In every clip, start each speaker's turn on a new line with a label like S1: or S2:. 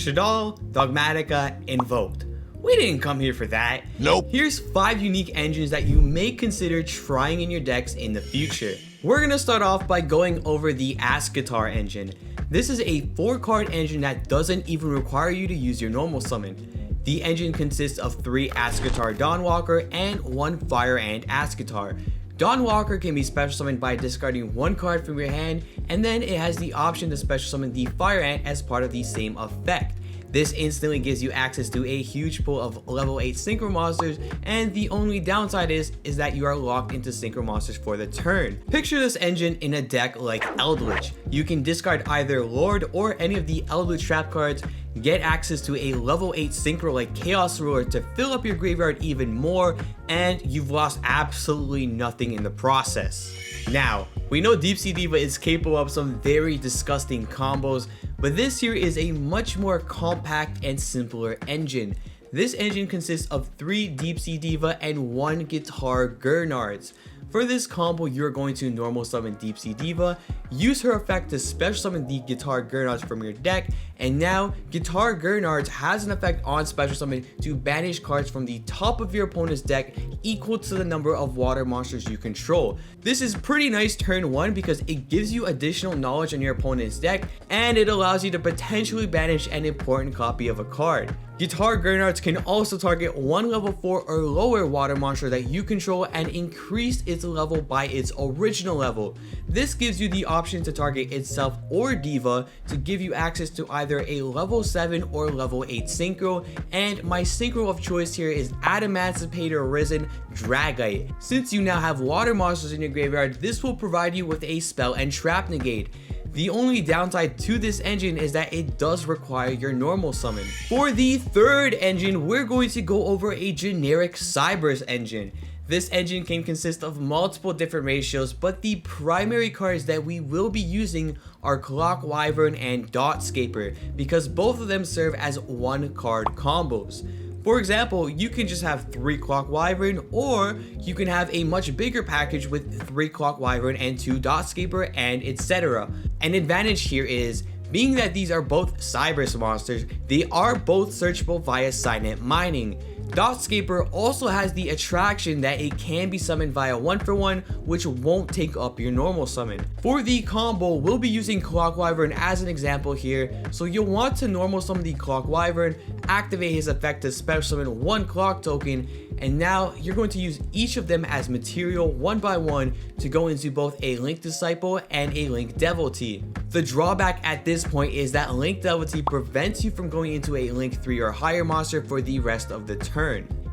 S1: Shadal, Dogmatica, Invoked. We didn't come here for that.
S2: Nope.
S1: Here's 5 unique engines that you may consider trying in your decks in the future. We're gonna start off by going over the Ask Guitar engine. This is a 4-card engine that doesn't even require you to use your normal summon. The engine consists of 3 Ask Guitar Dawnwalker and 1 Fire Ant Ask Guitar. Dawnwalker can be special summoned by discarding 1 card from your hand, and then it has the option to special summon the Fire Ant as part of the same effect. This instantly gives you access to a huge pool of level 8 Synchro Monsters, and the only downside is that you are locked into Synchro Monsters for the turn. Picture this engine in a deck like Eldritch. You can discard either Lord or any of the Eldritch trap cards, get access to a level 8 Synchro like Chaos Ruler to fill up your graveyard even more, and you've lost absolutely nothing in the process. Now, we know Deep Sea Diva is capable of some very disgusting combos, but this here is a much more compact and simpler engine. This engine consists of 3 Deep Sea Diva and 1 Guitar Gernards. For this combo, you're going to normal summon Deep Sea Diva, use her effect to special summon the Guitar Gernards from your deck, and now Guitar Gernards has an effect on special summon to banish cards from the top of your opponent's deck equal to the number of water monsters you control. This is pretty nice turn 1 because it gives you additional knowledge on your opponent's deck, and it allows you to potentially banish an important copy of a card. Guitar Gernards can also target 1 level 4 or lower water monster that you control and increase its level by its original level. This gives you the option to target itself or Diva to give you access to either a level 7 or level 8 Synchro, and my Synchro of choice here is Adamancipator Risen Dragite. Since you now have water monsters in your graveyard, this will provide you with a spell and trap negate. The only downside to this engine is that it does require your normal summon. For the 3rd engine, we're going to go over a generic Cyberse engine. This engine can consist of multiple different ratios, but the primary cards that we will be using are Clock Wyvern and Dotscaper, because both of them serve as 1-card combos. For example, you can just have 3 Clock Wyvern, or you can have a much bigger package with 3 Clock Wyvern and 2 Dotscaper, and etc. An advantage here is, being that these are both Cyberse monsters, they are both searchable via Signet Mining. Dotscaper also has the attraction that it can be summoned via 1-for-1, which won't take up your normal summon. For the combo, we'll be using Clock Wyvern as an example here, so you'll want to normal summon the Clock Wyvern, activate his effect to special summon 1 Clock token, and now you're going to use each of them as material 1 by 1 to go into both a Link Disciple and a Link Devotee. The drawback at this point is that Link Devotee prevents you from going into a Link 3 or higher monster for the rest of the turn.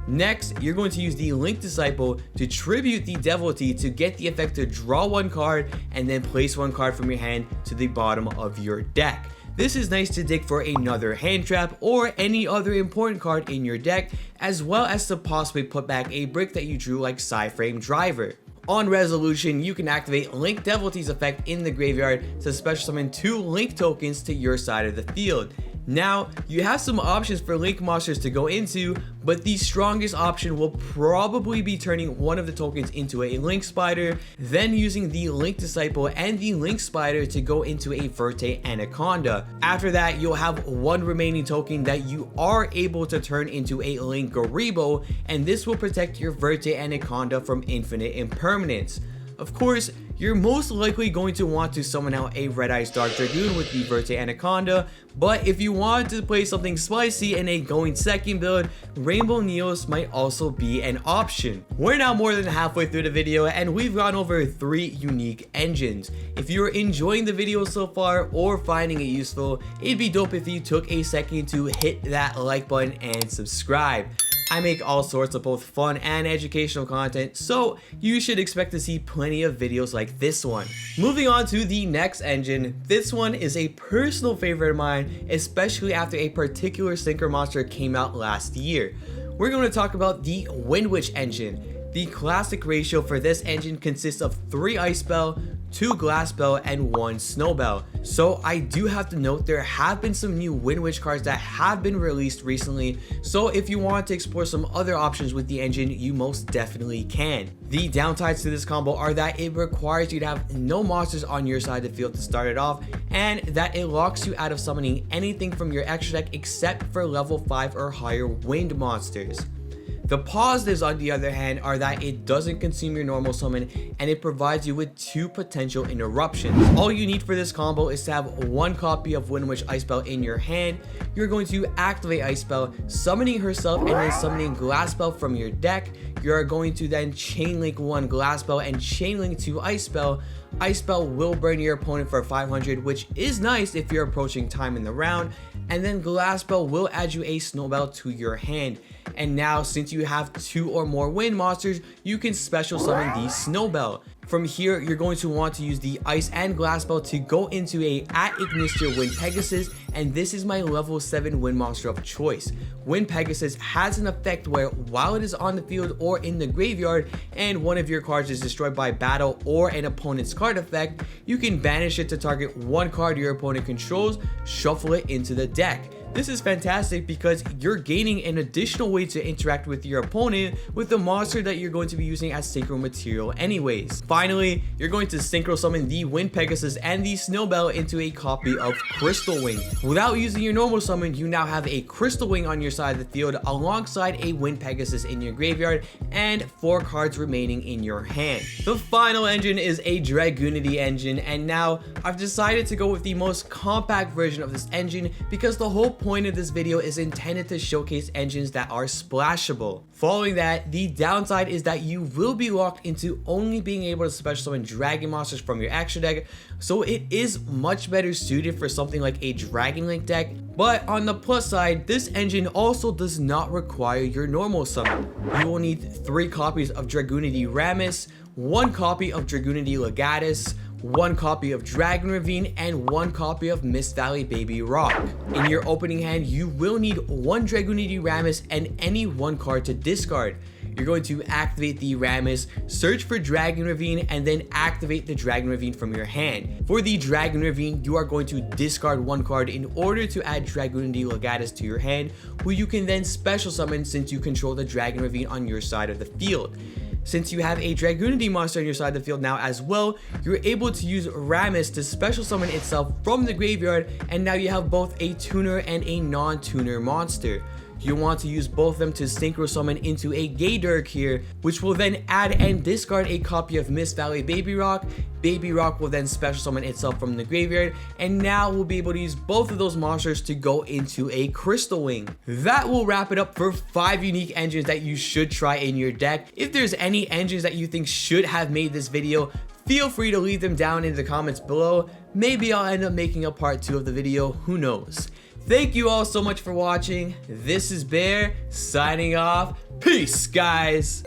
S1: Next, you're going to use the Link Disciple to tribute the Devotee to get the effect to draw 1 card and then place 1 card from your hand to the bottom of your deck. This is nice to dig for another hand trap or any other important card in your deck, as well as to possibly put back a brick that you drew like Psyframe Driver. On resolution, you can activate Link Devotee's effect in the graveyard to special summon 2 Link tokens to your side of the field. Now, you have some options for Link monsters to go into, but the strongest option will probably be turning one of the tokens into a Link Spider, then using the Link Disciple and the Link Spider to go into a Verte Anaconda. After that, you'll have 1 remaining token that you are able to turn into a Link Garibo, and this will protect your Verte Anaconda from infinite impermanence. Of course, you're most likely going to want to summon out a Red Eyes Dark Dragoon with the Verte Anaconda, but if you want to play something spicy in a going second build, Rainbow Neos might also be an option. We're now more than halfway through the video and we've gone over 3 unique engines. If you're enjoying the video so far or finding it useful, it'd be dope if you took a second to hit that like button and subscribe. I make all sorts of both fun and educational content, so you should expect to see plenty of videos like this one. Moving on to the next engine, this one is a personal favorite of mine, especially after a particular Synchro monster came out last year. We're going to talk about the Wind Witch engine. The classic ratio for this engine consists of 3 Ice Spell, 2 Glass Bell, and 1 Snow Bell. So I do have to note there have been some new Wind Witch cards that have been released recently, so if you want to explore some other options with the engine, you most definitely can. The downsides to this combo are that it requires you to have no monsters on your side of the field to start it off, and that it locks you out of summoning anything from your extra deck except for level 5 or higher wind monsters. The positives, on the other hand, are that it doesn't consume your normal summon and it provides you with 2 potential interruptions. All you need for this combo is to have 1 copy of Wind Witch Ice Bell in your hand. You're going to activate Ice Bell, summoning herself and then summoning Glass Bell from your deck. You're going to then chain link 1 Glass Bell and chain link 2 Ice Bell. Ice Bell will burn your opponent for 500, which is nice if you're approaching time in the round, and then Glass Bell will add you a Snow Bell to your hand. And now, since you have 2 or more wind monsters, you can special summon the Snow Bell. From here, you're going to want to use the Ice and Glass Bell to go into a @Ignister Wind Pegasus, and this is my level 7 wind monster of choice. Wind Pegasus has an effect where while it is on the field or in the graveyard and one of your cards is destroyed by battle or an opponent's card effect, you can banish it to target 1 card your opponent controls, shuffle it into the deck. This is fantastic because you're gaining an additional way to interact with your opponent with the monster that you're going to be using as synchro material anyways. Finally, you're going to synchro summon the Wind Pegasus and the Snow Bell into a copy of Crystal Wing. Without using your normal summon, you now have a Crystal Wing on your side of the field alongside a Wind Pegasus in your graveyard and 4 cards remaining in your hand. The final engine is a Dragoonity engine, and now I've decided to go with the most compact version of this engine because the whole point of this video is intended to showcase engines that are splashable. Following that, the downside is that you will be locked into only being able to special summon dragon monsters from your extra deck, so it is much better suited for something like a Dragon Link deck. But on the plus side, this engine also does not require your normal summon. You will need 3 copies of Dragoonity Rammus, 1 copy of Dragoonity Legatus, 1 copy of Dragon Ravine, and 1 copy of Mist Valley Baby Rock. In your opening hand, you will need 1 Dragoonity Rammus and any 1 card to discard. You're going to activate the Rammus, search for Dragon Ravine, and then activate the Dragon Ravine from your hand. For the Dragon Ravine, you are going to discard 1 card in order to add Dragoonity Legatus to your hand, who you can then special summon since you control the Dragon Ravine on your side of the field. Since you have a Dragoonity monster on your side of the field now as well, you're able to use Rammus to special summon itself from the graveyard, and now you have both a tuner and a non-tuner monster. You want to use both of them to synchro summon into a Gaydirk here, which will then add and discard a copy of Mist Valley Baby Rock. Baby Rock will then special summon itself from the graveyard, and now we'll be able to use both of those monsters to go into a Crystal Wing. That will wrap it up for 5 unique engines that you should try in your deck. If there's any engines that you think should have made this video, feel free to leave them down in the comments below. Maybe I'll end up making a part 2 of the video, who knows. Thank you all so much for watching. This is Bear, signing off. Peace, guys.